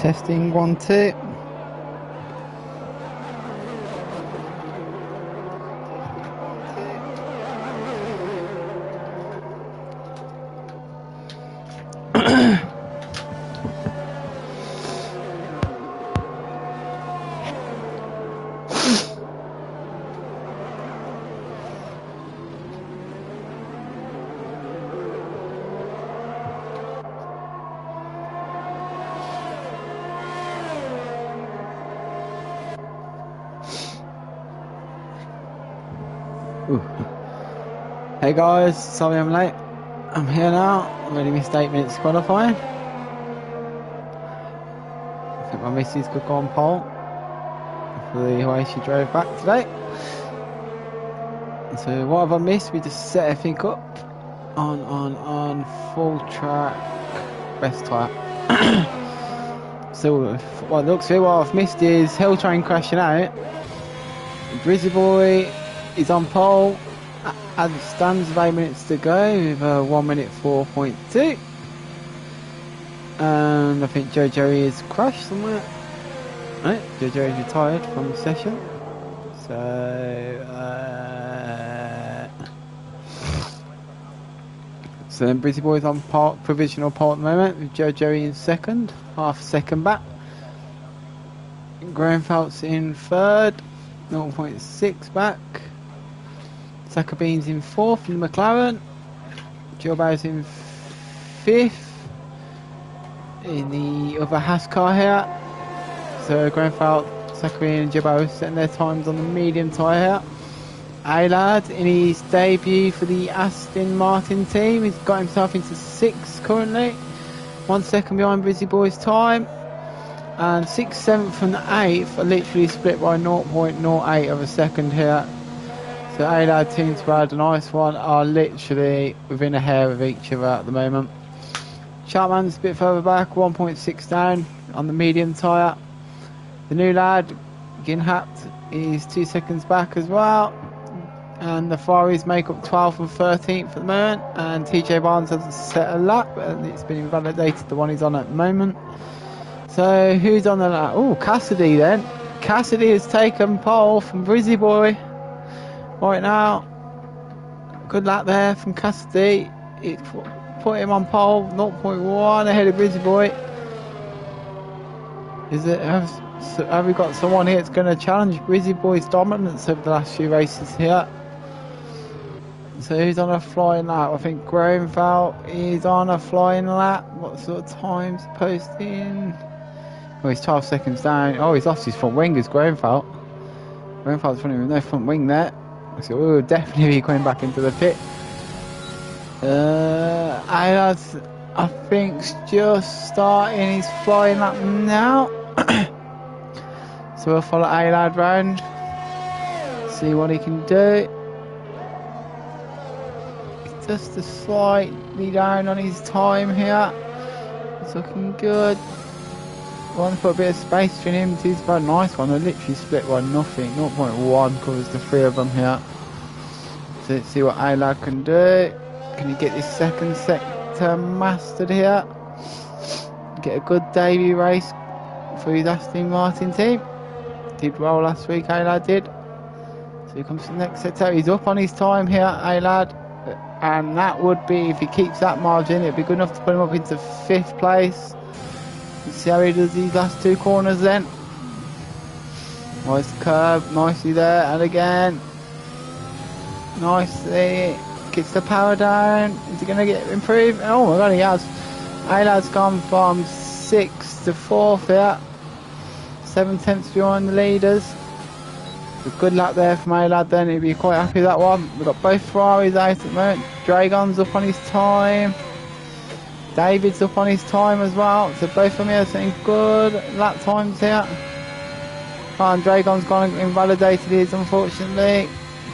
Testing 1 2. Hey guys, sorry I'm late. I'm here now. I've already missed 8 minutes qualifying. I think my missus could go on pole for the way she drove back today. So what have I missed? We just set everything up on full track best tyre. So what it looks like, what I've missed is Hill Train crashing out. Brizzy Boy is on pole. As it stands with 8 minutes to go with 1 minute 4.2, and I think Jojo is crashed somewhere. Right, Jojo is retired from the session, so then Brizzy Boy is on provisional pole at the moment with Jojo in second, half a second back. Graham Phelps in third, 0.6 back. Sakabean's in fourth in the McLaren. Gilbo's in fifth in the other Haas car here. So Graham Phelps, Sakabean and Gilbo setting their times on the medium tyre here. Aylard in his debut for the Aston Martin team. He's got himself into sixth currently. 1 second behind Brizzy Boy's time. And 6th, 7th and 8th are literally split by 0.08 of a second here. So Aylard, Team Squad and Ice One are literally within a hair of each other at the moment. Sharpman's a bit further back, 1.6 down on the medium tyre. The new lad, Ginhat, is 2 seconds back as well. And the Ferraris make up 12th and 13th at the moment. And TJ Barnes hasn't set a lap, and it's been invalidated, the one he's on at the moment. So who's on the lap? Oh, Cassidy then. Cassidy has taken pole from Brizzy Boy. Right now, good lap there from Cassidy. It put him on pole, 0.1 ahead of Brizzy Boy. Have we got someone here that's going to challenge Brizzy Boy's dominance over the last few races here? So who's on a flying lap? I think Graham Phelps is on a flying lap. What sort of times posting? Oh, he's 12 seconds down. Oh, he's lost his front wing as Graham Phelps. Graham Phelps running with no front wing there. So we'll definitely be coming back into the pit. Aylard, I think, just starting his flying lap now. So we'll follow Aylard round, see what he can do. He's just slightly down on his time here. It's looking good. I want to put a bit of space between him and he's a nice one. They literally split by nothing. 0.1 covers the three of them here. So let's see what Aylard can do. Can he get this second sector mastered here? Get a good debut race for his Aston Martin team. Did well last week, Aylard did. So he comes to the next sector. He's up on his time here, Aylard. And that would be, if he keeps that margin, it'd be good enough to put him up into 5th place. Let's see how he does these last 2 corners then. Nice curve, nicely there, and again. Nicely. Gets the power down. Is he going to get improved? Oh my god, he has. Aylad's gone from 6th to 4th here. 7/10 behind the leaders. A good lap there from Aylard then. He'll be quite happy with that one. We've got both Ferraris out at the moment. Dragon's up on his time. David's up on his time as well, so both of them are setting good lap times here. And Dragon's gone and invalidated his, unfortunately.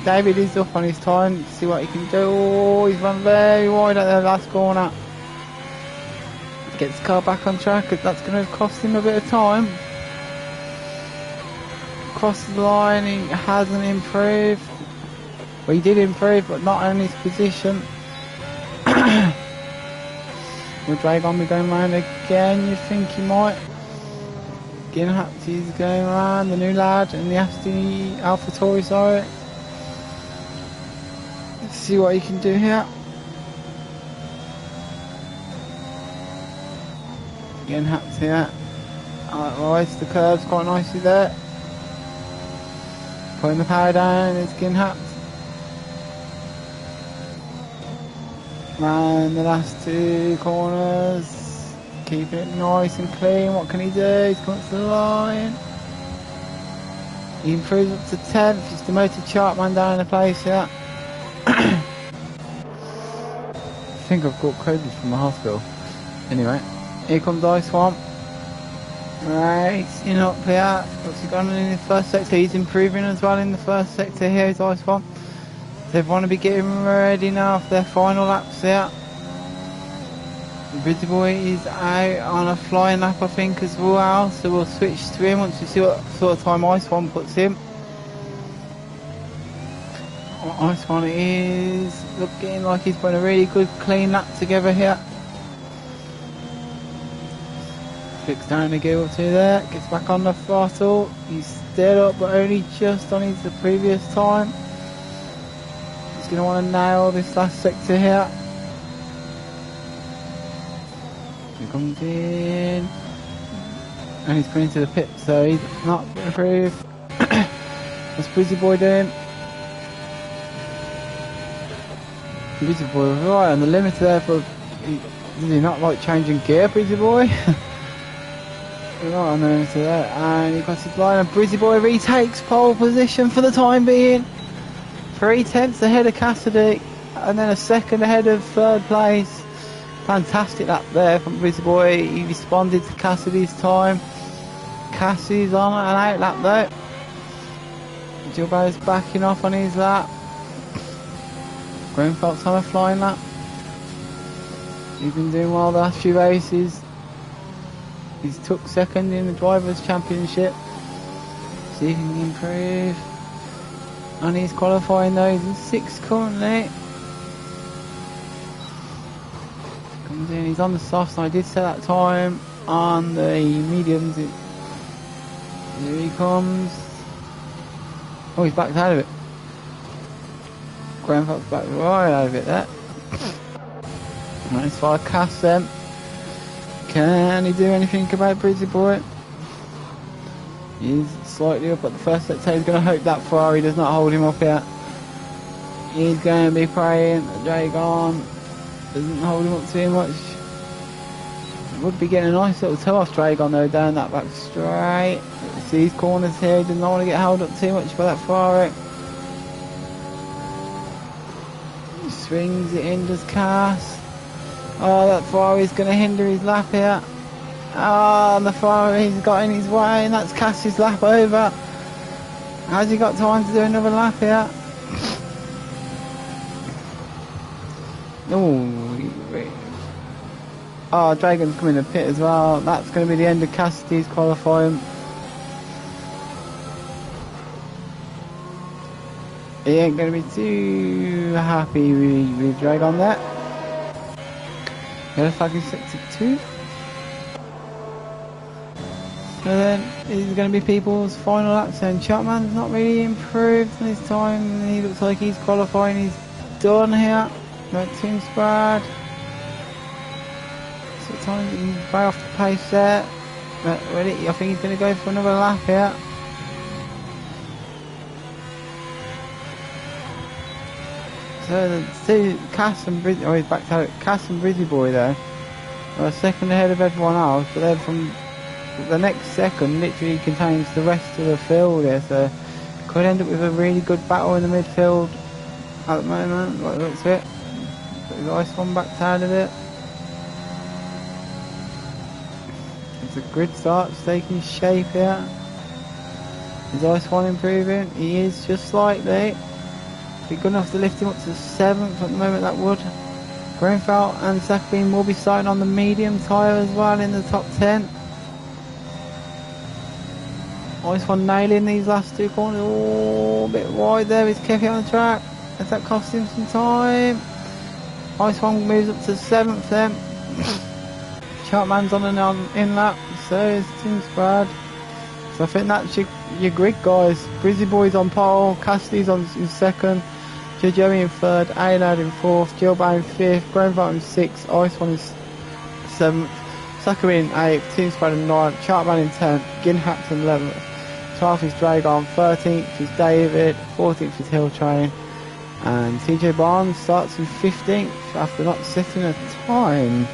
David is up on his time. Let's see what he can do. Oh, he's run very wide at the last corner. Gets the car back on track, that's going to cost him a bit of time. Crosses the line, he hasn't improved. Well, he did improve, but not on his position. Will Dragon be going round again? You think he might? Skinhaps is going around, the new lad, and the Alpha Tauri, sorry. Let's see what he can do here. Skinhaps here. Rides the curves quite nicely there. Putting the power down in Skinhaps. And the last two corners, keeping it nice and clean. What can he do? He's coming to the line. He improves up to 10th. He's demoted Chartman down in the place here. I think I've got COVID from the hospital. Anyway, here comes Ice Swamp. Racing up here. What's he got in the first sector? He's improving as well in the first sector here. Is Ice Swamp. They want to be getting ready now for their final laps here. Bridge Boy is out on a flying lap, I think, as well. So we'll switch to him once we see what sort of time Ice One puts him. Ice One is looking like he's putting a really good clean lap together here. Flicks down the gear or two there, gets back on the throttle. He's still up, but only just on his the previous time. He's going to want to nail this last sector here. He comes in, and he's put into the pit, so he's not going to improve. What's Brizzy Boy doing? Brizzy Boy right on the limiter there for. Does he not like changing gear, Brizzy Boy? Right on the limiter there, and he crosses the line, and Brizzy Boy retakes pole position for the time being. 3/10 ahead of Cassidy, and then a second ahead of third place. Fantastic lap there from Brizzy Boy. He responded to Cassidy's time. Cassidy's on an out lap though. Gilbert's backing off on his lap. Greenfeld's on a flying lap. He's been doing well the last few races. He's took second in the Drivers' Championship. See if he can improve. And he's qualifying though, he's in 6th currently. Comes in, he's on the softs, and I did set that time on the mediums. Here he comes. Oh, he's backed out of it. Grandfather's back right out of it there. Nice far cast then. Can he do anything about Brizzy Boy? He's slightly up at the first sector. He's going to hope that Ferrari does not hold him up here. He's going to be praying that Dragon doesn't hold him up too much. Would be getting a nice little toe off Dragon though down that back straight. See these corners here. He does not want to get held up too much by that Ferrari. He swings it in, does Cass. Oh, that Ferrari's going to hinder his lap here. Oh, and the Ferrari's got in his way, and that's Cass's lap over. Has he got time to do another lap here? Oh, Dragon's coming to pit as well. That's going to be the end of Cassidy's qualifying. He ain't going to be too happy with Dragon there. Yellow flag is sector 2. So then it's going to be people's final laps, and Chapman's not really improved in his time. He looks like he's qualifying, he's done here. That seems bad. So time he's way off the pace there. But really, I think he's going to go for another lap here. So the two, Cass and Brizzy, oh he's backed out. Cass and Brizzy Boy there are a second ahead of everyone else, but they're from the next second literally contains the rest of the field here, so could end up with a really good battle in the midfield at the moment, like it looks of it. Got his Ice One backed out of it. It's a grid start, it's taking shape here. Is Ice One improving? He is just slightly. Be good enough to lift him up to 7th at the moment, that would. Greenfeld and Sakbeam will be starting on the medium tyre as well in the top 10. Ice One nailing these last two corners. Oh, a bit wide there. Is Kevin on the track? Does that cost him some time? Ice One moves up to 7th then. Chartman's on an in lap, so is Tim Sprad. So I think that's your grid, guys. Brizzy Boy's on pole, Cassidy's in second, Joey in third, Aylad in fourth, Gilbert in fifth, Grenfell in sixth, Ice One in seventh, Zachary in eighth, Team Spread in ninth, Chartman in 10th, Ginhaps in 11th, 12th is Dragon, 13th is David, 14th is Hill Train, and TJ Barnes starts in 15th after not setting a time.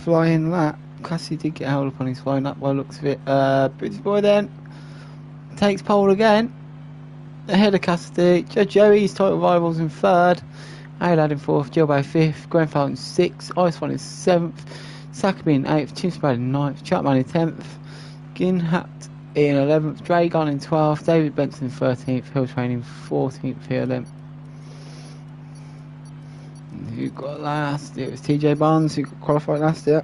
Flying lap. Cassie did get held up on his flying lap by the looks of it. British Boy then takes pole again. Ahead of Cassidy. Joey's title rivals in third. Aylad in fourth. Gilbo fifth. Grenfell in sixth. Ice One in seventh. Sakaby in eighth. Tim Spread in ninth. Chapman in 10th. Ginhat in 11th. Dragon in 12th. David Benson in 13th. Hill Train in 14th here then. Who got last? It was TJ Barnes who qualified last year.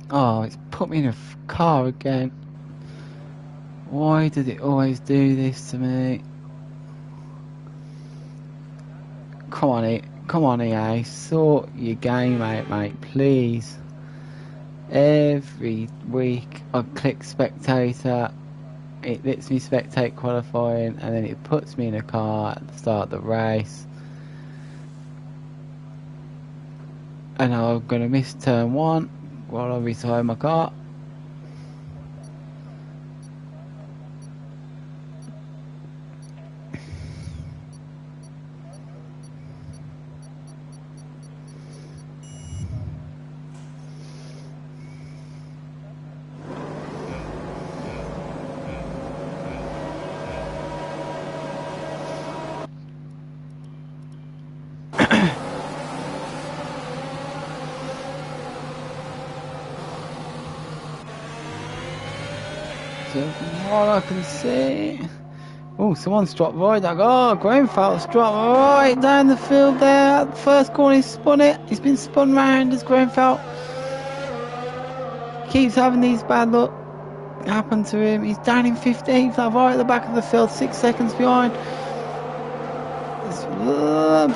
Oh, it's put me in a car again. Why does it always do this to me? Come on, EA, sort your game out, mate, please. Every week I click spectator, it lets me spectate qualifying, and then it puts me in a car at the start of the race. And I'm going to miss turn 1 while I retire my car. So from what I can see, oh, someone's dropped right. Grenfell's dropped right down the field there. At the first corner, he's spun it. He's been spun round as Grenfell keeps having these bad luck happen to him. He's down in 15th, right at the back of the field, 6 seconds behind.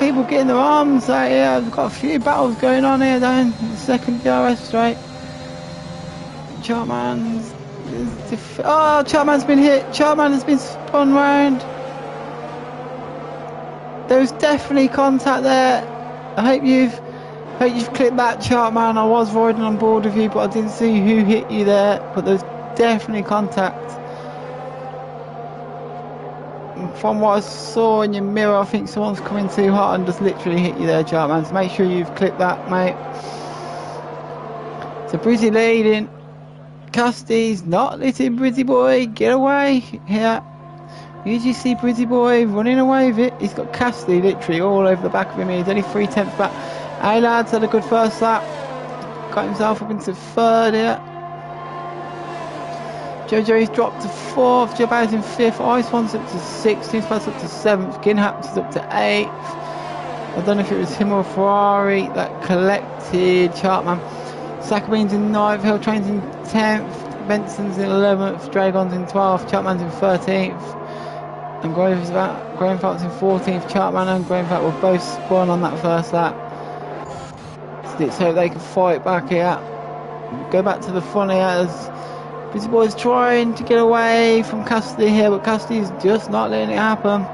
People getting their arms out here. We've got a few battles going on here down the second DRS straight. Chartman's Chartman's been hit. Chartman has been spun round. There was definitely contact there. I hope you've clicked that, Chartman. I was riding on board with you, but I didn't see who hit you there. But there's definitely contact. From what I saw in your mirror, I think someone's coming too hot and just literally hit you there, Chartman. So make sure you've clicked that, mate. So Brizzy leading. Cassidy's not letting Brizzy Boy get away here. You usually see Brizzy Boy running away with it. He's got Cassidy literally all over the back of him. He's only 3/10 back. Hey lads, had a good first lap. Got himself up into third here. Jojo's dropped to 4th. Jabaz in 5th. Ice One's up to 6th. Team Spice up to 7th. Ginhaps is up to 8th. I don't know if it was him or Ferrari that collected Chartman. Sakabean's in 9th, Hill Train's in 10th, Benson's in 11th, Dragon's in 12th, Chartman's in 13th, and Grenfell's in 14th. Chartman and Grenfell were both spun on that first lap. So they can fight back here. Go back to the front here as Brizzy Boy's trying to get away from Cassidy here, but Cassidy's just not letting it happen.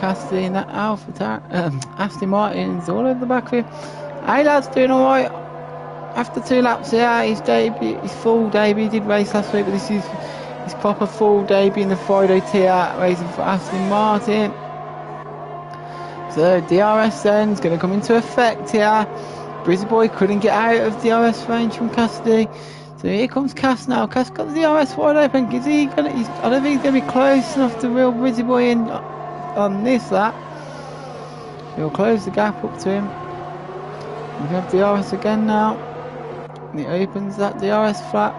Cassidy and that Aston Martin's all over the back of him. Hey lads, doing alright. After 2 laps here, his full debut. He did race last week, but this is his proper full debut in the Friday tier, racing for Aston Martin. So DRS then is going to come into effect here. Brizzy Boy couldn't get out of DRS range from Cassidy. So here comes Cass now. Cass got the DRS wide open. Is he gonna? I don't think he's going to be close enough to reel Brizzy Boy in on this lap. He'll close the gap up to him. We have DRS again now. And he opens that DRS flap.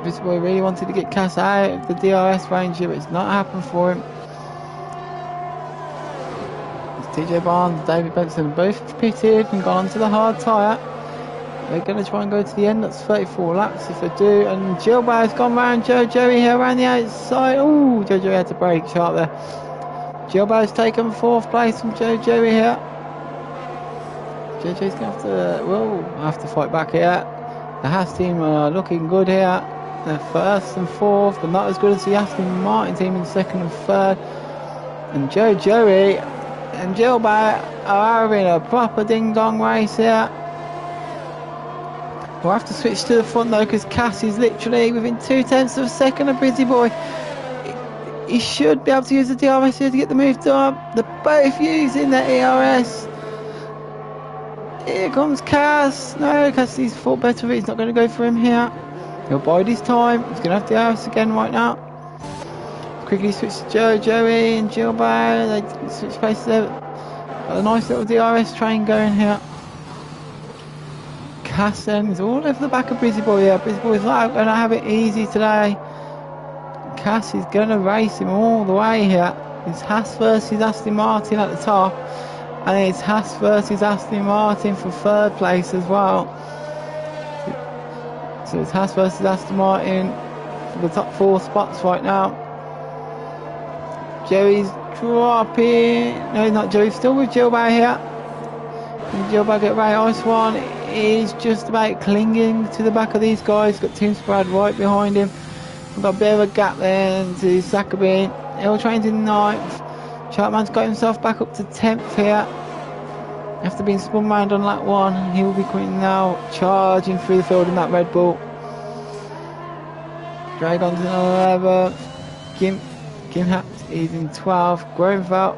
Brizzy Boy really wanted to get Cass out of the DRS range here, but it's not happened for him. TJ Barnes and David Benson both pitted and gone onto the hard tyre. They're going to try and go to the end. That's 34 laps if they do. And Gilbert's gone round Joe Joey here around the outside. Oh, Joe Joey had to brake sharp there. Gilbert's taken 4th place from Joe Joey here. Joe Joey's going to have to fight back here. The Haas team are looking good here. They're 1st and 4th, but not as good as the Aston Martin team in 2nd and 3rd. And Joe Joey and Gilbert are having a proper ding-dong race here. We'll have to switch to the front though, because Cass is literally within 0.2 of a second of Brizzy Boy. He should be able to use the DRS here to get the move done. They're both using the ERS. Here comes Cass. No, Cassidy's thought better of it. He's not going to go for him here. He'll bide his time. He's going to have DRS again right now. Quickly switch to Joe Joey and Gilbert. They switch places there. Got a nice little DRS train going here. Cass then is all over the back of Brizzy Boy here. Brizzy Boy's not going to have it easy today. Cass is going to race him all the way here. It's Haas versus Aston Martin at the top. And it's Haas versus Aston Martin for 3rd place as well. So it's Haas versus Aston Martin for the top 4 spots right now. Joey's dropping. No, not Joey. Still with Gilbert here. And Gilbert get right. Ice One is just about clinging to the back of these guys. Got Tim Sprad right behind him. We've got a bit of a gap there to Zachary. Hill Train's in 9th. Chartman's got himself back up to 10th here. After being spun round on lap 1, he will be coming now, charging through the field in that Red Bull. Dragon's in 11th. Gimhat is in 12th. Groenveld,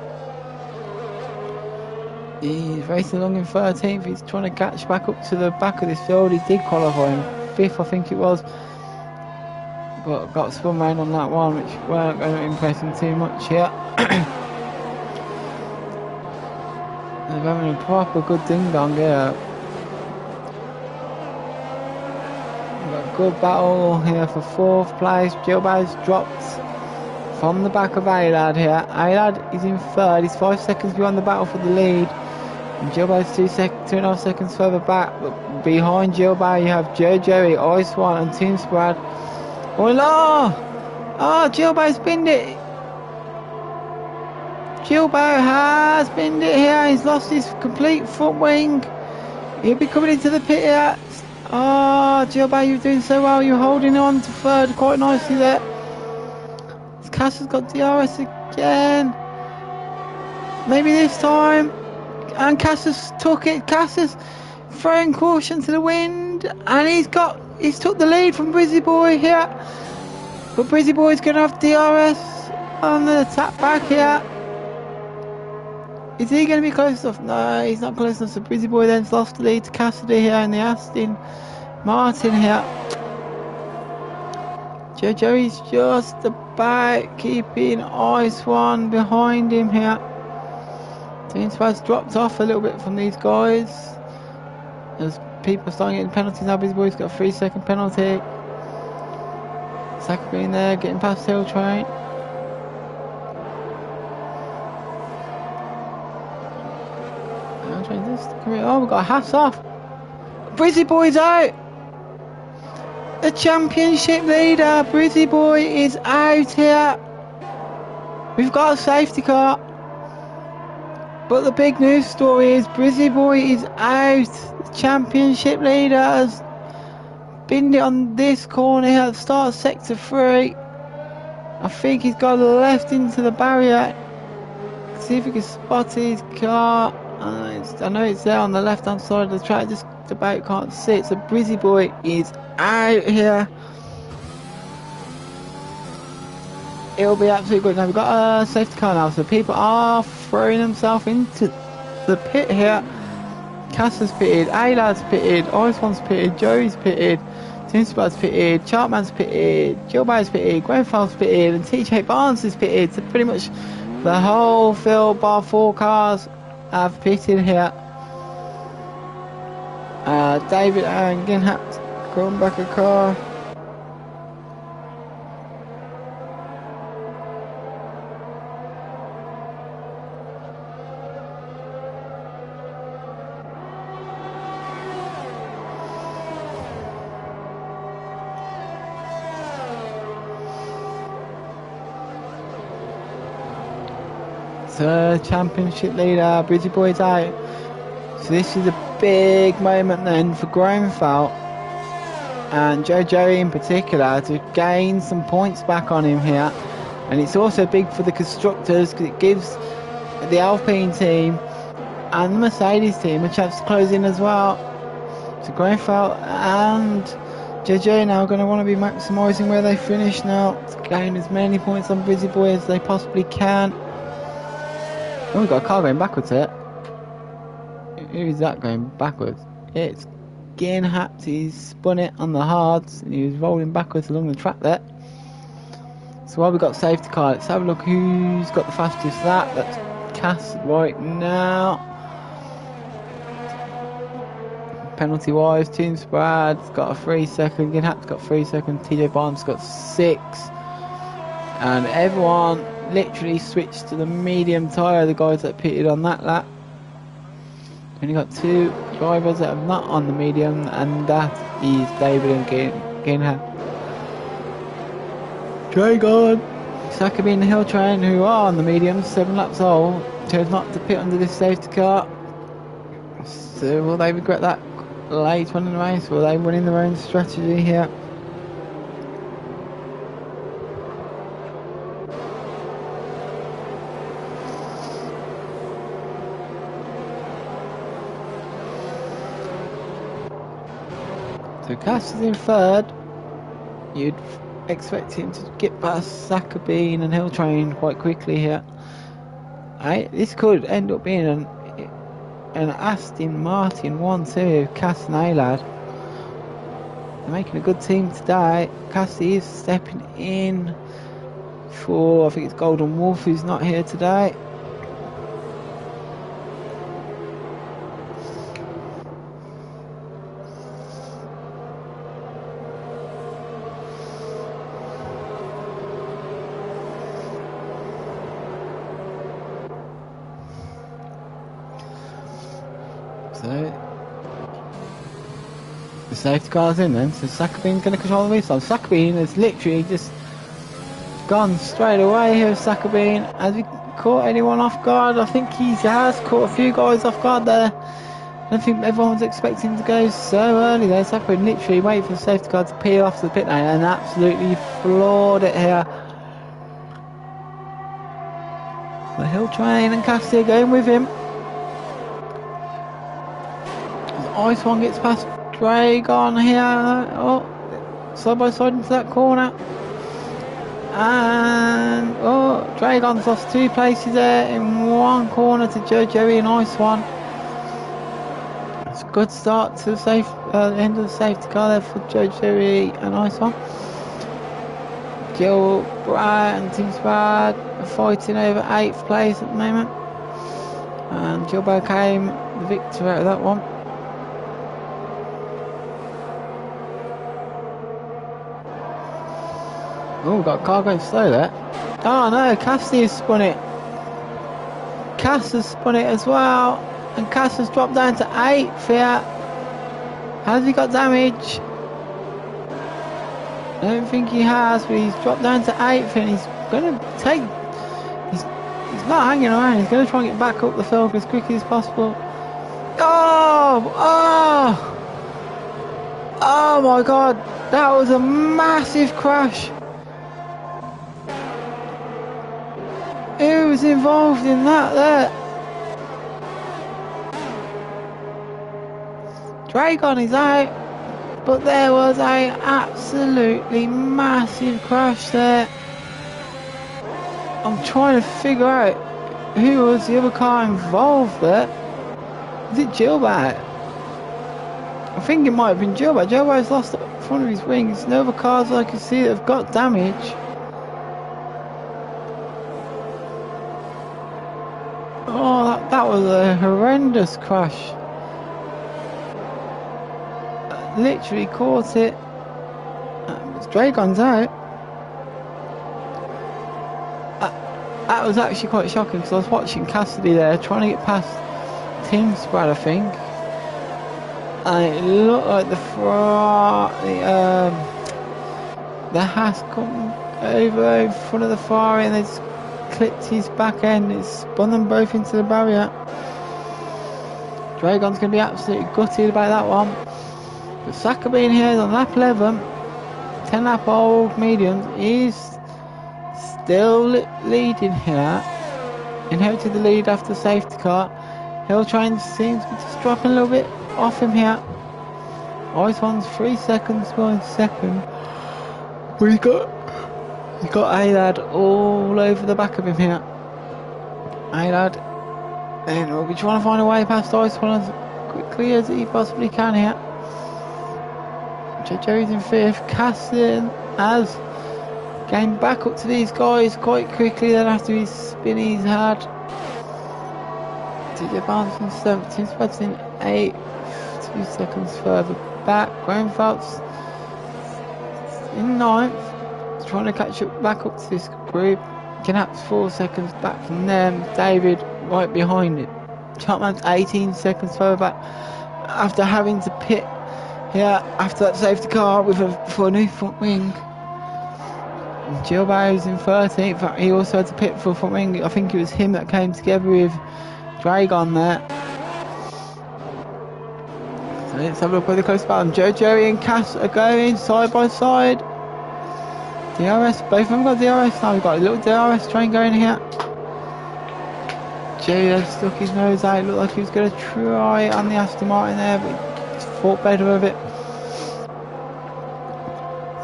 he's racing along in 13th. He's trying to catch back up to the back of this field. He did qualify in 5th, I think it was. But got spun round on that one, which weren't going to impress him too much here. They're having a proper good ding-dong here. We've got a good battle here for 4th place. Gilbert's dropped from the back of Alad here. Alad is in 3rd. He's 5 seconds behind the battle for the lead. And Gilbert's 2.5 seconds further back. But behind Gilbert you have Joe Joey, Ice One and Tim Sprad. Oh no! Oh, Gilbert's binned it. Gilbert has binned it here. He's lost his complete front wing. He'll be coming into the pit here. Oh, Gilbert, you're doing so well. You're holding on to 3rd quite nicely there. Cass has got DRS again. Maybe this time. And Cass has took it. Cass has thrown caution to the wind. And he's took the lead from Brizzy Boy here. But Brizzy Boy's going to have DRS on the tap back here. Is he going to be close enough? No, he's not close enough. So Brizzy Boy then's lost the lead to Cassidy here in the Aston Martin here. Joe Joey's just about keeping Ice One behind him here. Team Spaz dropped off a little bit from these guys. As people are starting getting penalties now, Brizzy Boy's got a 3-second penalty. Zachary in there, getting past Hill Train. Oh, we've got a hats off. Brizzy Boy's out. The championship leader, Brizzy Boy, is out here. We've got a safety car. But the big news story is Brizzy Boy is out. The championship leader has binned it on this corner here at the start of sector 3. I think he's got left into the barrier. See if we can spot his car. I know it's there on the left hand side of the track, just about can't see it. So Brizzy Boy is out here. It'll be absolutely good. Now we've got a safety car now, so people are throwing themselves into the pit here. Caster's pitted, A-Lad's pitted, Iceone's pitted, Joey's pitted, Timspad's pitted, Chartman's pitted, Gilbert's pitted, Grenfell's pitted, and TJ Barnes is pitted. So pretty much the whole field bar 4 cars have pitted here. David and Ginhat going back a car. Championship leader, Bridgie Boy's out. So this is a big moment then for Grenfell and Joey in particular to gain some points back on him here. And it's also big for the constructors because it gives the Alpine team and the Mercedes team a chance to close in as well. So Grenfell and JJ now going to want to be maximising where they finish now to gain as many points on Brizzy Boy as they possibly can. Oh, we've got a car going backwards here. Who is that going backwards? It's Ginhat. He's spun it on the hards and he was rolling backwards along the track there. So while we've got safety car, let's have a look who's got the fastest lap. That's Cass right now. Penalty wise, Team Sprad's got a 3 second, Ginhat's got 3 seconds, TJ Barnes got 6. And everyone literally switched to the medium tyre, the guys that pitted on that lap. Only got 2 drivers that are not on the medium, and that is David and Ginhat. Dragon, Sakabi and the Hill Train, who are on the medium, 7 laps old, chose not to pit under this safety car. So will they regret that late on in the race? Will they win in their own strategy here? So Cass is in 3rd. You'd expect him to get past Sakabean and Hill Train quite quickly here. This could end up being an Aston Martin 1-2, Cass and A-Lad. They're making a good team today. Cassie is stepping in for, I think it's Golden Wolf, who's not here today. So the safety car's in then, so Sakabean's going to control the restart. Sakabean has literally just gone straight away here. Sakabean, has he caught anyone off guard? I think he has caught a few guys off guard there. I don't think everyone was expecting to go so early there. Sakabean literally waited for the safety car to peel off to the pit lane and absolutely floored it here. The Hill Train and Cassie going with him. Ice One gets past Dragon here. Oh, side by side into that corner. And Dragon's lost 2 places there in one corner to Joey and Ice One. It's a good start to the end of the safety car there for Joey and Ice One. Gil, Brad and Team Spad are fighting over 8th place at the moment. And Gilbert came the victor out of that one. Oh, we've got a car going slow there. Oh no, Cassie has spun it. Cass has spun it as well. And Cass has dropped down to 8th here. Has he got damage? I don't think he has, but he's dropped down to 8th and he's going to take... He's not hanging around, he's going to try and get back up the field as quickly as possible. Oh my god, that was a massive crash. was involved in that there. Dragon is out, but there was a absolutely massive crash there. I'm trying to figure out who was the other car involved there. Is it Gilbert? I think it might have been Gilbert. Gilbert's lost one of his wings. No other cars I can see that have got damage. Oh, that was a horrendous crash. Literally caught it. Dragon's out. That was actually quite shocking because I was watching Cassidy there trying to get past Tim Sprad, I think, and it looked like the Haas come over in front of the Ferrari and they just clipped his back end. It spun them both into the barrier. Dragon's going to be absolutely gutted about that one. But Saka being here is on lap 11, 10 lap old mediums, is still leading here. Inherited the lead after the safety car. Hill Train seems to be just dropping a little bit off him here. Ice one's 3 seconds behind second. But he's got A-Lad all over the back of him here. A-Lad, and we'll be trying to find a way past Ice one as quickly as he possibly can here. Joey's in 5th. Cassin has gained back up to these guys quite quickly then after his spin he's had. TJ Barnes in 7th. Tim Spad's in 8th. 2 seconds further back. Graham Phelps in 9th. He's trying to catch up back up to this group. Knapp's 4 seconds back from them. David right behind it. Chapman's 18 seconds further back after having to pit here after that safety car for a new front wing. Gilbert's in 13th. He also had to pit for a front wing. I think it was him that came together with Dragon there. So let's have a look at the close battle. Joey and Cass are going side by side. DRS, both of them got DRS now. We've got a little DRS train going here. Joey had stuck his nose out. It looked like he was going to try on the Aston Martin there, but he just fought better with it.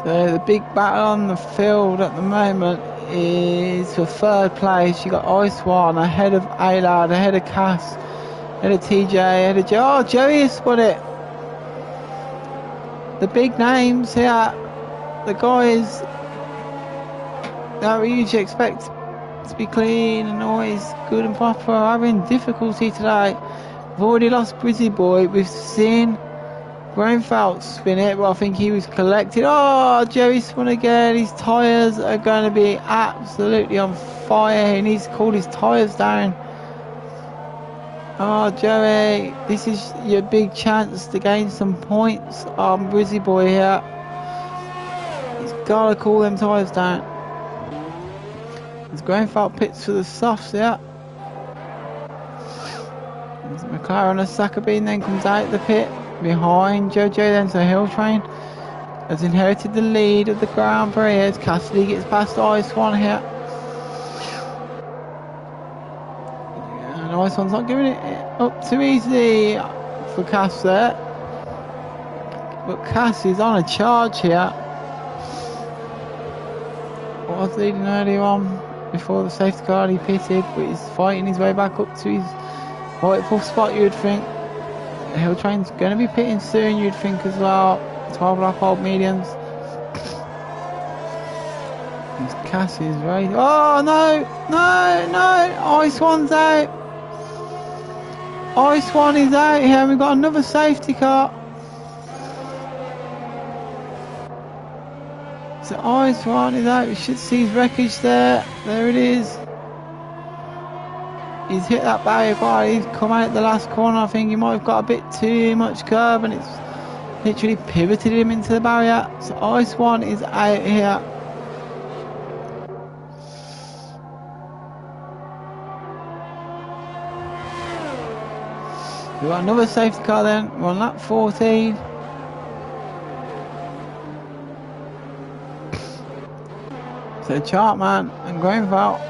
So the big battle on the field at the moment is for 3rd place. You got Ice One ahead of A-Lad, ahead of Cass, ahead of TJ, ahead of Joe. Oh, Joey has spun it. The big names here, the guys that we usually expect to be clean and always good and proper, are having difficulty today. We've already lost Brizzy Boy. We've seen Graham Phelps spin it, but I think he was collected. Oh, Joey spun again. His tyres are going to be absolutely on fire. He needs to cool his tyres down. Oh, Joey, this is your big chance to gain some points on Brizzy Boy here. He's got to cool them tyres down. As Graham Phelps pits for the softs here. As McLaren and Sackerbean then comes out the pit behind Jojo then, so Hill Train has inherited the lead of the Grand Prix as Cassidy gets past Ice One here. And Ice One's not giving it up too easy for Cass there. But Cass is on a charge here. Was leading earlier on before the safety car, he pitted, but he's fighting his way back up to his rightful spot, you'd think. Hill Train's going to be pitting soon, you'd think as well. 12 lap old mediums. Cass is right. Oh no! Ice One's out. Ice One is out here. We've got another safety car. So Ice One is out. We should see his wreckage there. There it is. He's hit that barrier quite. He's come out at the last corner. I think he might have got a bit too much curve and it's literally pivoted him into the barrier. So Ice One is out here. We've got another safety car then. We're on lap 14. So Chartman and Graham Phelps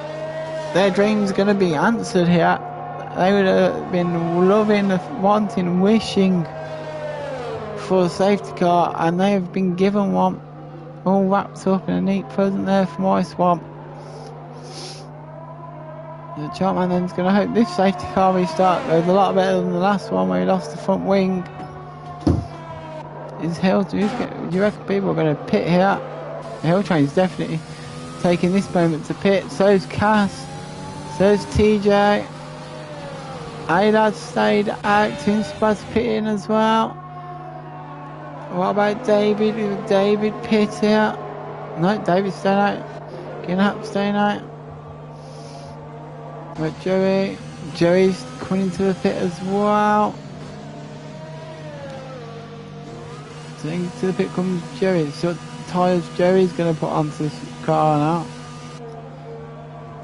their dreams are going to be answered here. They would have been loving, wanting, wishing for a safety car, and they have been given one, all wrapped up in a neat present there for my swamp. The Chartman then's going to hope this safety car restart goes a lot better than the last one where he lost the front wing. Is Hill, do you reckon people are going to pit here? The Hill Train's definitely taking this moment to pit. So's Cass, so's TJ. Aidad stayed out, Toon Spud's pitting as well. What about David? Is David pit here? No, David's staying out. Ginhap staying out. But Joey's coming into the pit as well. So into the pit comes Joey. So tyres Joey's going to put onto this car now.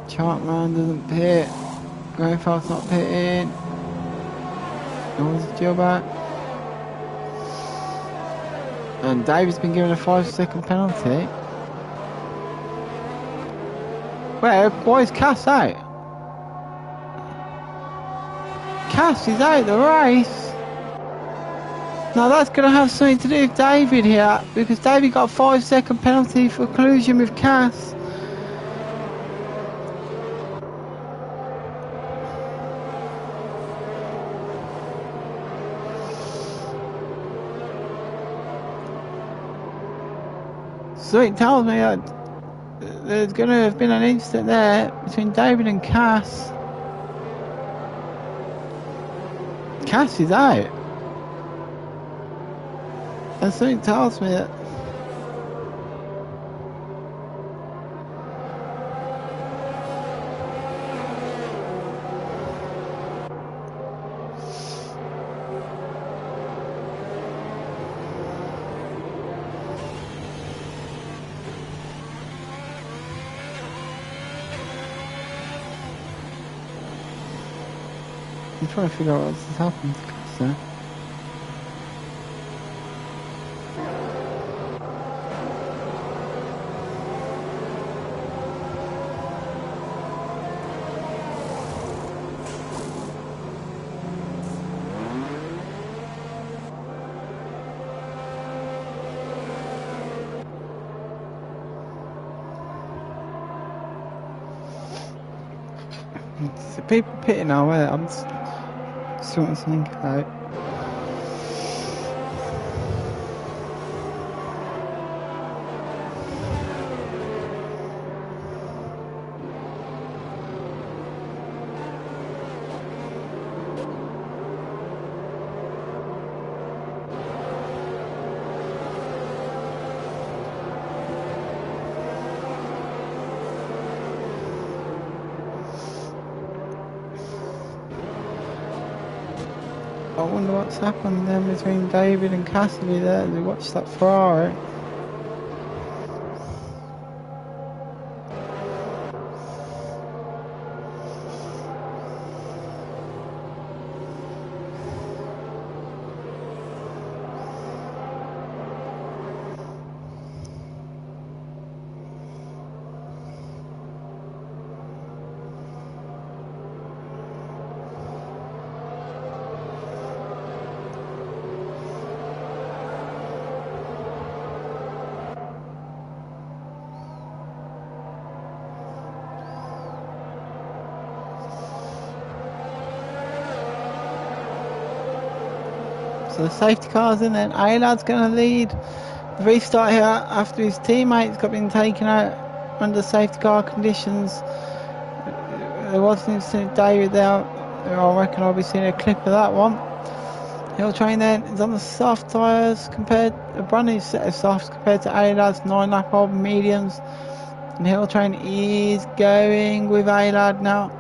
Chartman doesn't pit. Greyfield's not pitting. No one's Joe back. And David's been given a 5-second penalty. Why is Cass out? Cass is out the race. Now that's going to have something to do with David here, because David got a 5-second penalty for collusion with Cass. So it tells me that there's going to have been an incident there between David and Cass. Cass is out. And something tells me that I'm trying to figure out what's happened to Cass there. So people pitting now, I'm just sorting something out. I wonder what's happened then between David and Cassidy there. They watched that Ferrari. So the safety car's in there, and Alad's going to lead the restart here after his teammates got been taken out under safety car conditions. There was an incident with David there. I reckon I'll be seeing a clip of that one. Hill Train then is on the soft tyres, compared a brand new set of softs compared to Alad's 9-lap old mediums. And Hill Train is going with Alad now.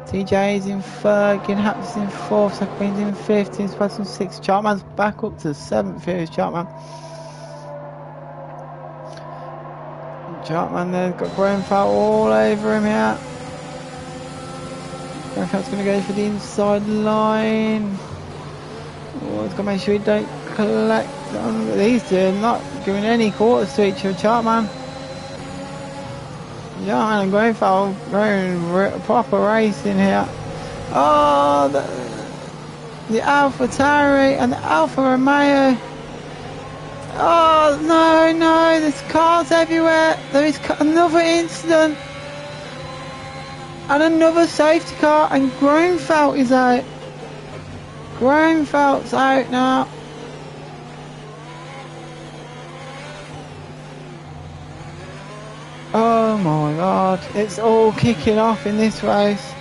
TJ is in third, Ginhaps is in fourth, Saquin's in fifth, Team Spuds in sixth, Chartman's back up to seventh. Here's Chartman. Chartman there's got Greenfeld all over him here. Greenfeld's going to go for the inside line. Oh, he's got to make sure he don't collect on these two, not giving any quarters to each other. Chartman Yeah, and Greenfield going proper racing here. Oh, the Alpha Tauri and the Alfa Romeo. Oh, no, there's cars everywhere. There is another incident. And another safety car, and Greenfield is out. Greenfield's out now. Oh my god, it's all kicking off in this race.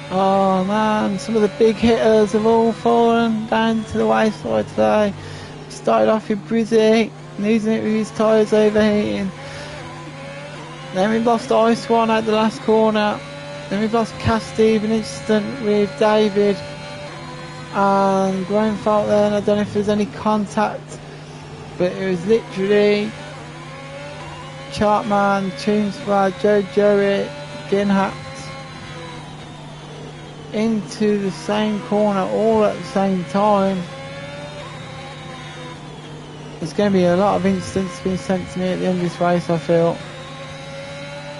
Oh man, some of the big hitters have all fallen down to the wayside today. Started off with Brizzy, losing it with his tyres overheating. Then we've lost Ice One at the last corner. Then we've lost Casteve, an incident with David. And Greenfield then, I don't know if there's any contact, but it was literally Chartman, Toonsford, Joe Joey, Ginhat into the same corner all at the same time. There's going to be a lot of incidents being sent to me at the end of this race, I feel.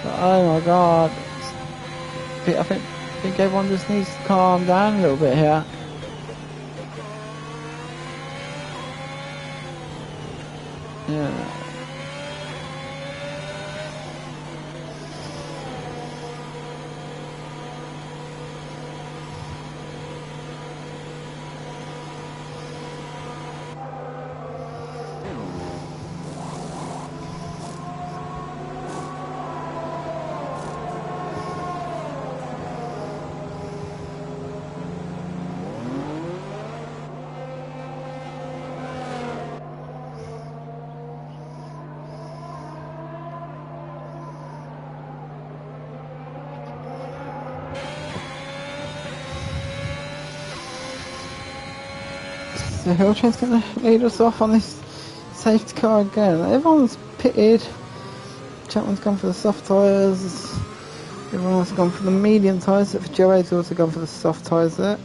But oh my god, I think everyone just needs to calm down a little bit here. Yeah. So Hilltrain's going to lead us off on this safety car again. Everyone's pitted. Chapman's gone for the soft tyres. Everyone else has gone for the medium tyres. Except for Joey's also gone for the soft tyres there.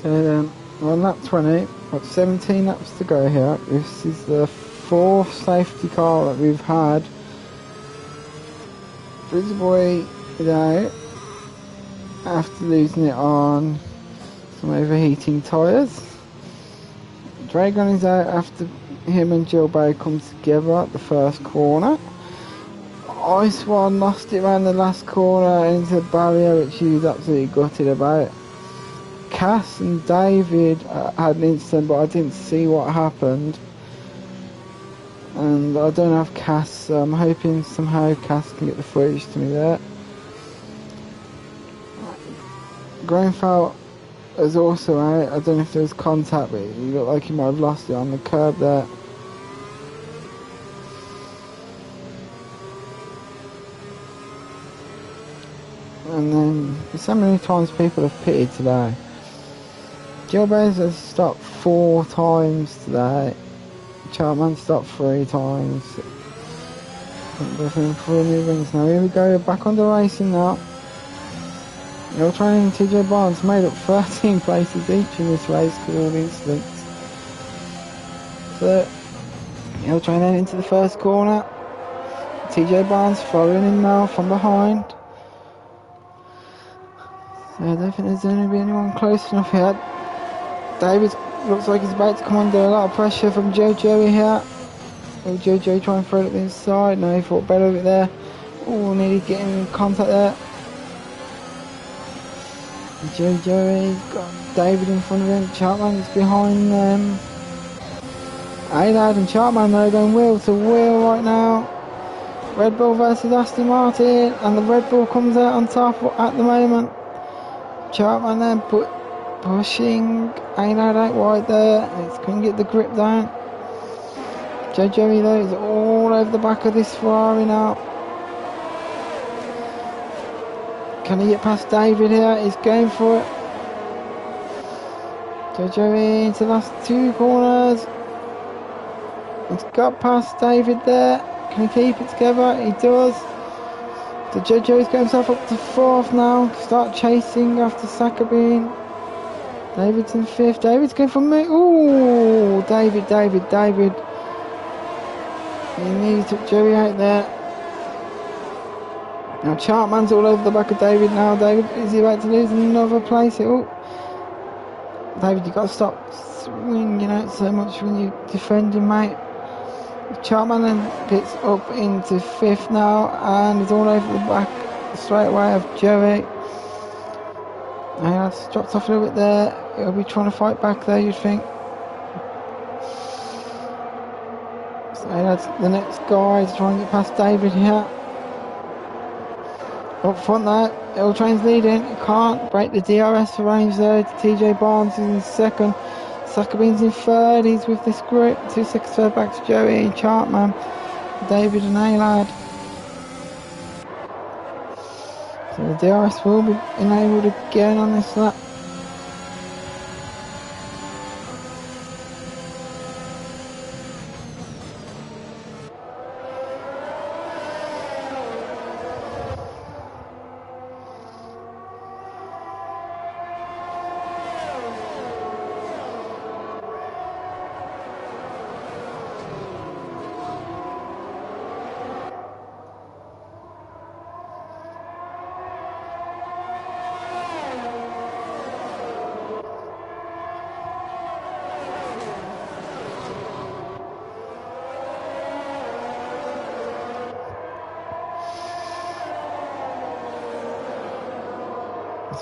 So then, we're on lap 20, got 17 laps to go here. This is the fourth safety car that we've had. Brizzy Boy is out after losing it on some overheating tyres. Dragon is out after him and Gilbo come together at the first corner. Ice One lost it around the last corner into the barrier, which he was absolutely gutted about. Cass and David had an incident, but I didn't see what happened. And I don't have Cass, so I'm hoping somehow Cass can get the footage to me there. Greenfield is also out. I don't know if there was contact, but he looked like he might have lost it on the curb there. And then, so many times people have pitted today. Gilbert has stopped 4 times today. Chartman stopped 3 times. Looking for new rings now. Here we go, back on the racing now. Hill Train and TJ Barnes made up 13 places each in this race because of all the incidents. So, Hill Train then into the first corner. TJ Barnes following him now from behind. So I don't think there's going to be anyone close enough here. David looks like he's about to come under a lot of pressure from Joey here. Oh, Joey trying to throw it up the inside. No, he thought better of it there. Oh, nearly getting in contact there. Joey's got David in front of him. Chartman is behind them. Aylard and Chartman though going wheel to wheel right now. Red Bull versus Aston Martin, and the Red Bull comes out on top at the moment. Chartman then pushing Aylard out wide there. He couldn't get the grip down. Joey though is all over the back of this Ferrari now. Can he get past David here? He's going for it. Joey into the last 2 corners. He's got past David there. Can he keep it together? He does. So Joey's got himself up to 4th now. Start chasing after Sakabin. David's in 5th. David's going for me. Ooh, David. He nearly took Joey out there. Now Chartman's all over the back of David now. David, is he about to lose another place? Oh, David, you've got to stop swinging out so much when you're defending, mate. Chartman then gets up into 5th now, and he's all over the back straight away of Joey. And that's dropped off a little bit there. He'll be trying to fight back there, you'd think. So that's the next guy to try and get past David here. Up front there, Hill Train's leading. He can't break the DRS for range there. TJ Barnes is in 2nd. Sakabin's in 3rd. He's with this group. 2 seconds further back to Joey and Chartman, David and Aylard. So the DRS will be enabled again on this lap.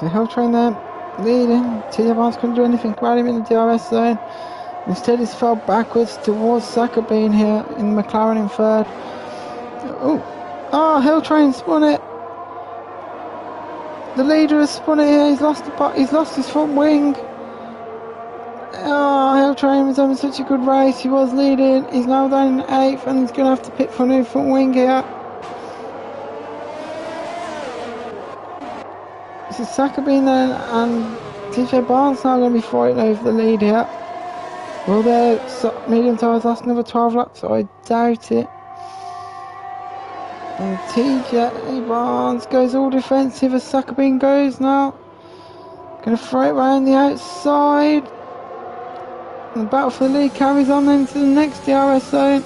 So Hill Train there, leading. TJ Barnes couldn't do anything about him in the DRS zone. Instead he's fell backwards towards Sakabin here in McLaren in 3rd. Oh, Hill Train spun it. The leader has spun it here. He's lost his front wing. Oh, Hill Train was having such a good race. He was leading. He's now down in 8th, and he's going to have to pit for a new front wing here. This is Sakabin then, and TJ Barnes now going to be fighting over the lead here. Will their medium tyres last another 12 laps? I doubt it. And TJ Barnes goes all defensive as Sakabin goes now. Going to throw it round the outside. And the battle for the lead carries on then to the next DRS zone.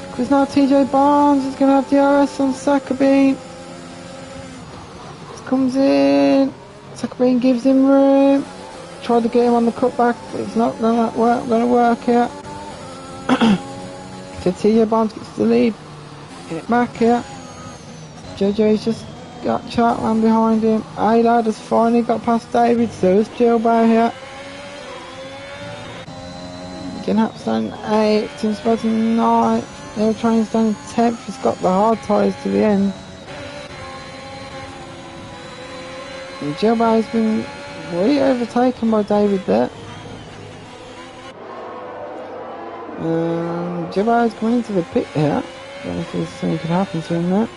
Because now TJ Barnes is going to have DRS on Sakabin. Comes in. Sakabin gives him room. Tried to get him on the cutback, but it's not going to work here. So TJ Barnes gets the lead. Get back here. JJ's just got Chartman behind him. Aylard has finally got past David, so is Gilbert here. Ginhap's down 8th, Tim Spuds in 9th. Hill Train's down in 10th. He's got the hard tyres to the end. Gilbert has been really overtaken by David there. Gilbert is coming into the pit here. I don't know if there's something could happen to him there.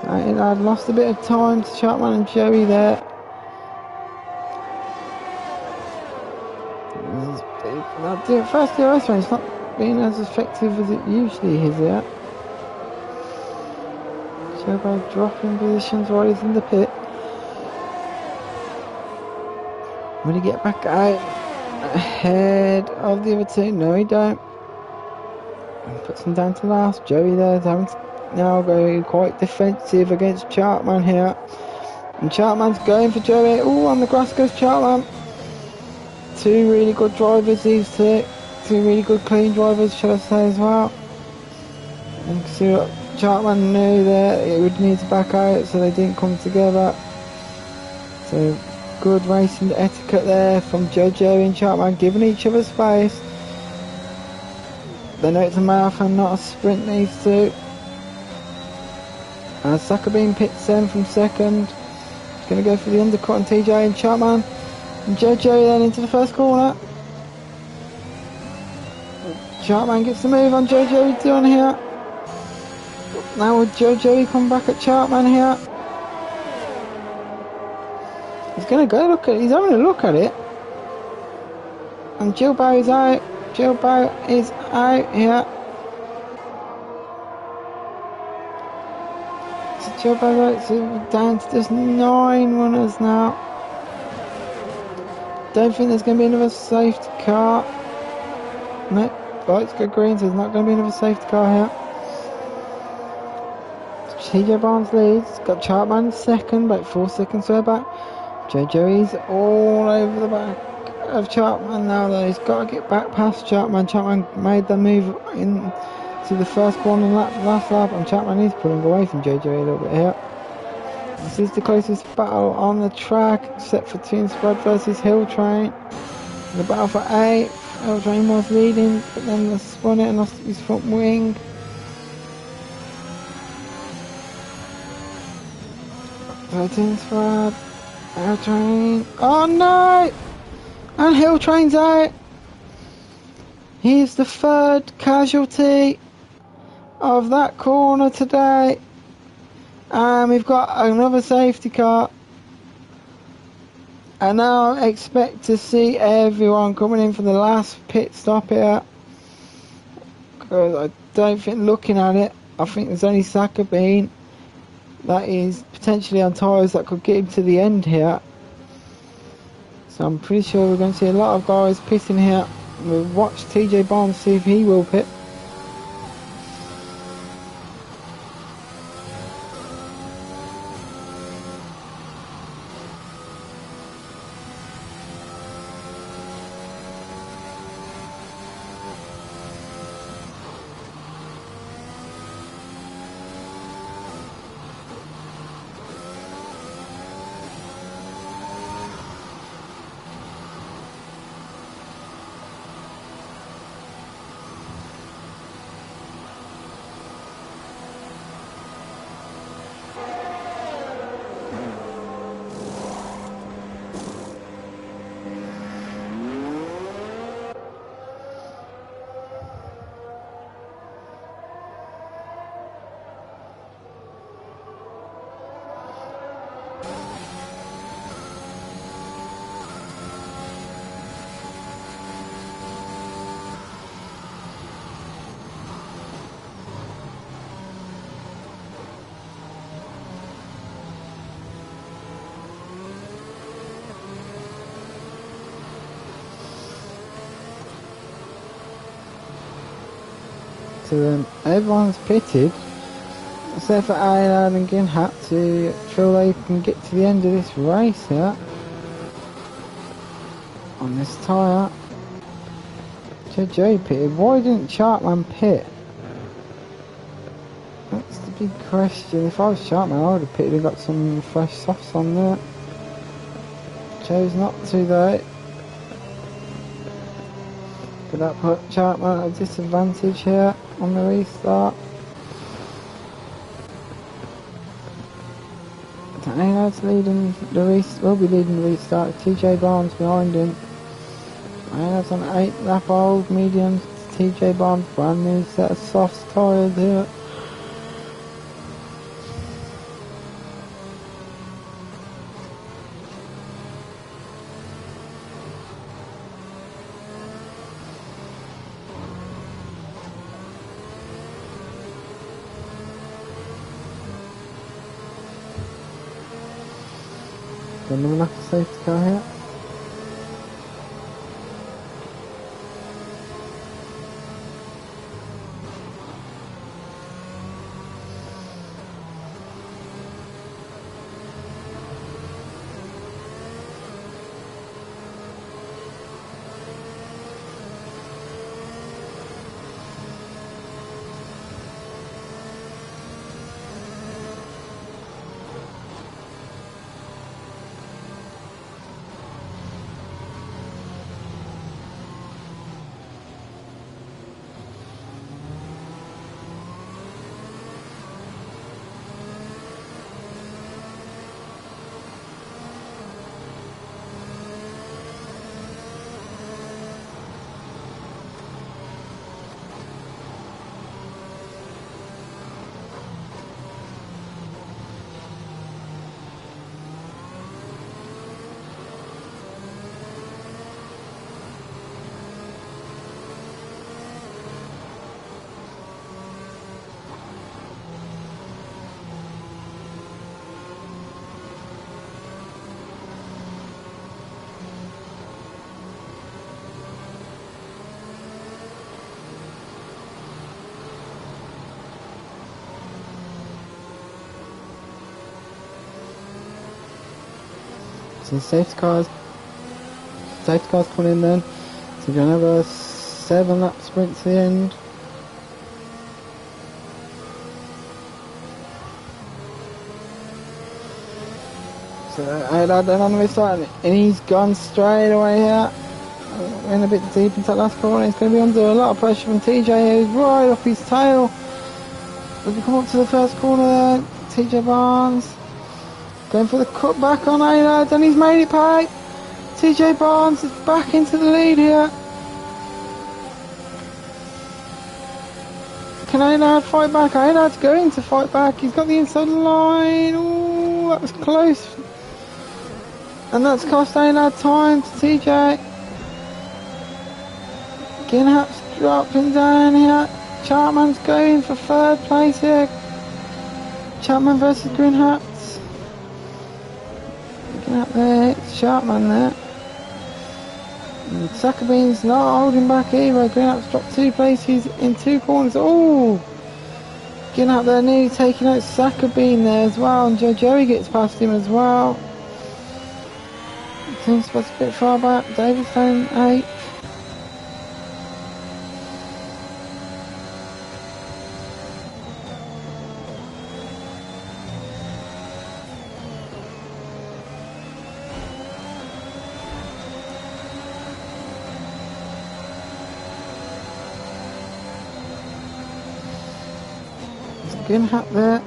I'd lost a bit of time to Chapman and Joey there. The first DRS range not being as effective as it usually is here. Joey dropping positions while he's in the pit. Will he get back out ahead of the other two? No, he don't. Puts him down to last. Joey there's having to now go quite defensive against Chartman here. And Chartman's going for Joey. Oh, on the grass goes Chartman. Two really good drivers, these two. Two really good clean drivers, should I say, as well. And see what Chartman knew there, it would need to back out, so they didn't come together. So, good racing etiquette there from Jojo and Chartman, giving each other space. They know it's a marathon, not a sprint, these two. And Zuckerbean pits them from second. He's going to go for the undercut on TJ and Chartman. And Jojo then into the first corner. Chartman gets the move on Jojo down here. Now would Jojo come back at Chartman here? He's going to go look at it. He's having a look at it. And Gilbo is out. Gilbo is out here. So Gilbo down to just 9 runners now. Don't think there's going to be another safety car. No, lights go green, so there's not going to be another safety car here. TJ Barnes leads. Got Chartman second, about 4 seconds way back. Joey's all over the back of Chartman now though. He's got to get back past Chartman. Chartman made the move in to the first corner last lap, and Chartman is pulling away from Joey a little bit here. This is the closest battle on the track, except for Team Spread versus Hill Train. The battle for 8. Hill Train was leading, but then they spun it and lost his front wing. So Team Spread, Hill Train. Oh no! And Hill Train's out. He's the third casualty of that corner today. And we've got another safety car. And now I expect to see everyone coming in for the last pit stop here. Because I don't think, looking at it, I think there's only Zuckerbean that is potentially on tyres that could get him to the end here. So I'm pretty sure we're going to see a lot of guys pitting here. We'll watch TJ Barnes see if he will pit. So everyone's pitted, except for Aylan and Ginhat, to ensure they can get to the end of this race here. On this tyre. Joe pitted. Why didn't Chartman pit? That's the big question. If I was Chartman, I would have pitted and got some fresh softs on there. Joe's not to though. Could that put Chartman at a disadvantage here on the restart? Aylan's leading the restart, will be leading the restart. TJ Barnes behind him. Aylan's on 8 lap old mediums. TJ Barnes brand new set of soft tyres here. Got another lap of safety car here. So safety cars coming in then. So we're going to have a 7 lap sprint to the end. So Aylad then on the restart, and he's gone straight away here. In a bit deep into that last corner. He's going to be under a lot of pressure from TJ here. He's right off his tail. As we come up to the first corner there, TJ Barnes going for the cut back on Aylad, and he's made it pay. TJ Barnes is back into the lead here. Can Aylad fight back? Aylad's going to fight back. He's got the inside line. Ooh, that was close. And that's cost Aylad time to TJ. Ginhap's dropping down here. Chartman's going for 3rd place here. Chartman versus Greenhaps. Ginhap there, it's Chartman there. And Sackerbean's not holding back either. Greenhap's dropped 2 places in 2 corners. Oh! Ginhap there nearly taking out Sackerbean there as well. And Joey gets past him as well. Team spot's a bit far back. David's down 8. Ginhap there.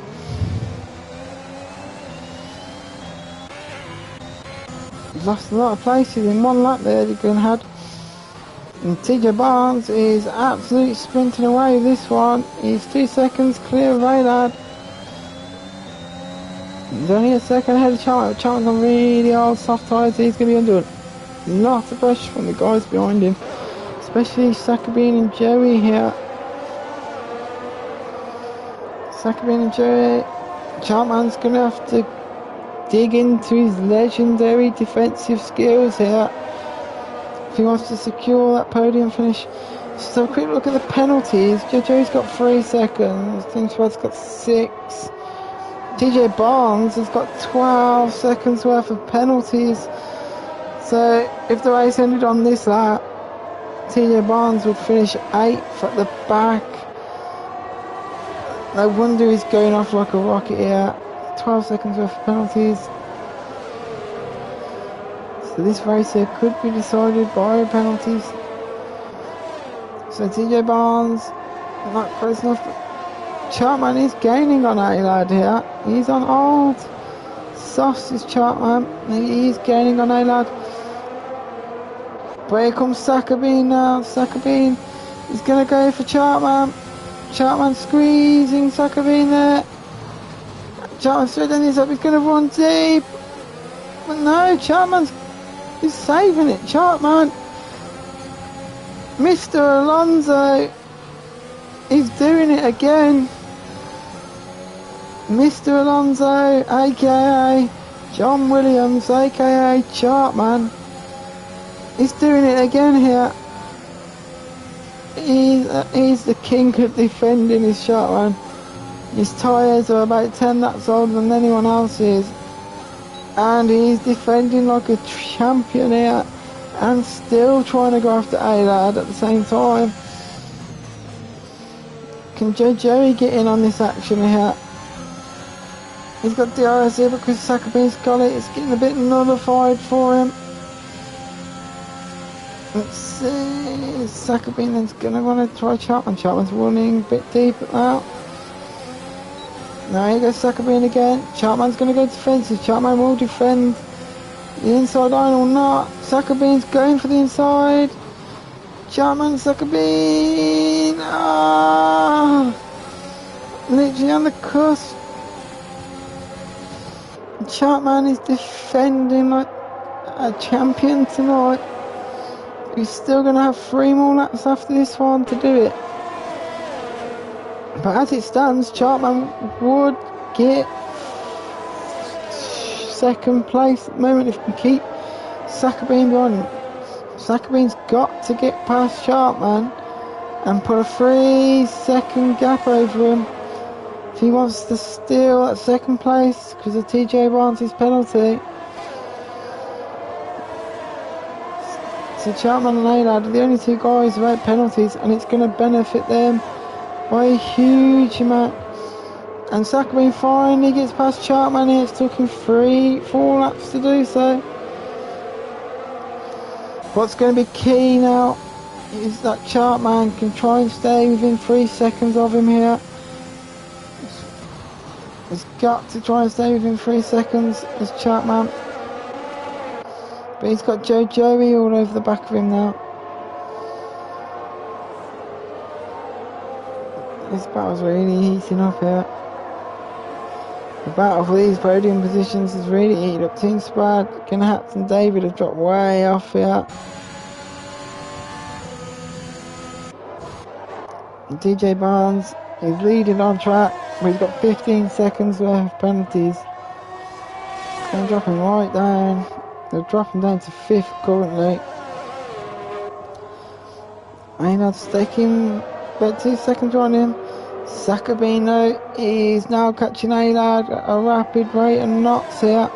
He's lost a lot of places in 1 lap there, the Ginhap. And TJ Barnes is absolutely sprinting away with this one. He's 2 seconds clear of Aylad. He's only a second ahead of Charlton. Charlton's on really old soft tyres. He's going to be under a lot of pressure from the guys behind him, especially Sackerbean and Joey here. Sackerbean and Joey. Chartman's going to have to dig into his legendary defensive skills here if he wants to secure that podium finish. Just have a quick look at the penalties. Joey's got 3 seconds. Team Squad's got 6. TJ Barnes has got 12 seconds worth of penalties. So if the race ended on this lap, TJ Barnes would finish 8th at the back. No wonder he's going off like a rocket here. 12 seconds worth of penalties. So this race here could be decided by penalties. So TJ Barnes not close enough. Chartman is gaining on Aylad here. He's on old softs is Chartman. He is gaining on Aylad. But here comes Sackerbean now. Sackerbean is going to go for Chartman. Chartman squeezing Sackerbean there. Chartman's threading this up. He's going to run deep. But no, Chartman's is saving it. Chartman. Mr. Alonso. He's doing it again. Mr. Alonso, aka John Williams, aka Chartman, he's doing it again here. He's the king of defending his Chartman. His tyres are about 10 laps older than anyone else's, and he's defending like a champion here, and still trying to go after A-Lad at the same time. Can Joey get in on this action here? He's got DRS here because Sakabene's got it. It's getting a bit nullified for him. Let's see. Sakabene is going to want to try Chartman. Chartman's running a bit deep now. Now here goes Sakabene again. Chartman's going to go defensive. Chartman will defend the inside line or not. Sakabene's going for the inside. Chartman, Sakabene. Ah! Literally on the cusp. Chartman is defending like a champion tonight. He's still going to have 3 more laps after this one to do it. But as it stands, Chartman would get second place at the moment if we keep Sakabene behind him. Sakabene's got to get past Chartman and put a 3-second gap over him if he wants to steal that second place because of TJ Barnes' penalty. So Chartman and A-Lad are the only 2 guys without penalties, and it's going to benefit them by a huge amount. And Sakabene finally gets past Chartman here. It's took him 3-4 laps to do so. What's going to be key now is that Chartman can try and stay within 3 seconds of him here. He's got to try and stay within 3 seconds as Chartman. But he's got Joey all over the back of him now. This battle's really heating up here. The battle for these podium positions is really heated up. Team Squad, Hats and David have dropped way off here. And DJ Barnes is leading on track, but he's got 15 seconds worth of penalties. They're dropping right down. They're dropping down to 5th currently. Maynard's taking about 2 seconds on him. Sakabene is now catching A-Lad at a rapid rate of knots here.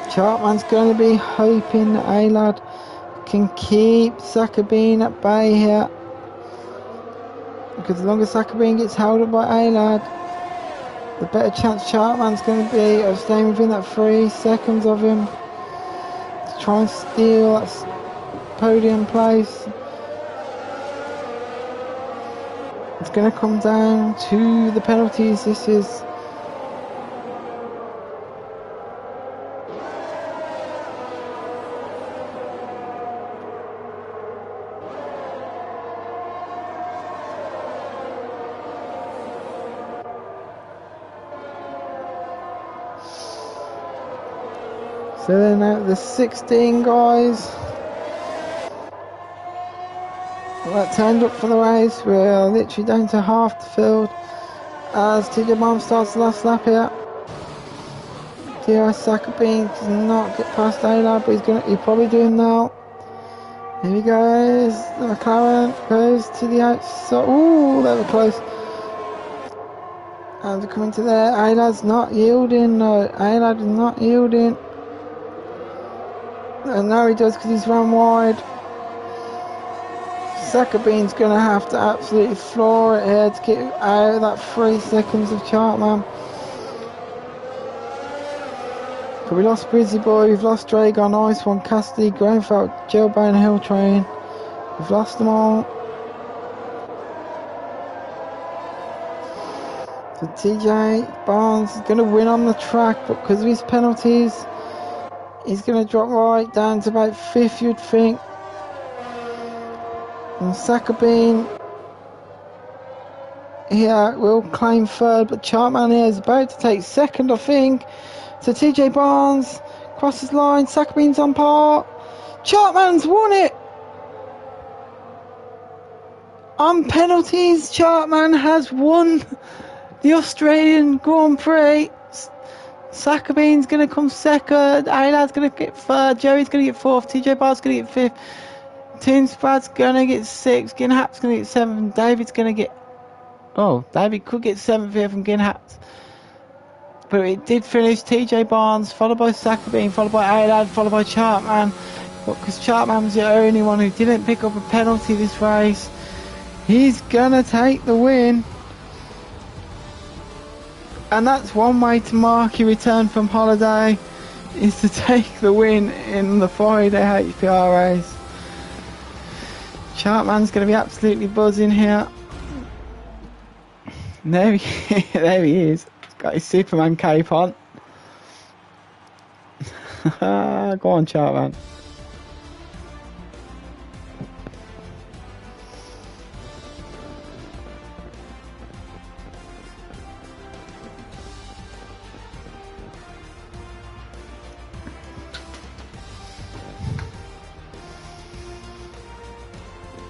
Chartman's going to be hoping that A-Lad can keep Sakabene at bay here. Because the longer Sakabene gets held up by A-Lad, the better chance Chartman's going to be of staying within that 3 seconds of him to try and steal that podium place. It's going to come down to the penalties. This is so then out the 16 guys that turned up for the race. We're literally down to half the field as TJ Barnes starts the last lap here. DRS Sakabene does not get past A-Lad, but he's probably doing now. Here he goes. The McLaren goes to the outside. Ooh, they were close. And they're coming to there. A-Lad's not yielding. No, A-Lad is not yielding. And now he does because he's run wide. Sakabene's going to have to absolutely floor it here to get out of that 3 seconds of Chartman. But we lost Brizzy Boy, we've lost Dragon, Ice One, Cassidy, Grainfeld, Jailbone, Hill Train. We've lost them all. So TJ Barnes is going to win on the track, but because of his penalties, he's going to drop right down to about 5th, you'd think. And Sakabene here will claim 3rd, but Chartman here is about to take 2nd, I think. So TJ Barnes crosses line, Sakabene's on par. Chartman's won it! On penalties, Chartman has won the Australian Grand Prix. Sakabean's going to come second. Alad's going to get third. Joey's going to get fourth. TJ Barr's going to get fifth. Toonspad's going to get sixth. Ginhap's going to get seventh. David's going to get... Oh, David could get seventh here from Ginhap. But it did finish TJ Barnes, followed by Sakabean, followed by Alad, followed by Chartman. Because Chartman was the only one who didn't pick up a penalty this race. He's going to take the win. And that's one way to mark your return from holiday, is to take the win in the Friday HPR race. Chartman's going to be absolutely buzzing here. And there he is. He's got his Superman cape on. Go on, Chartman.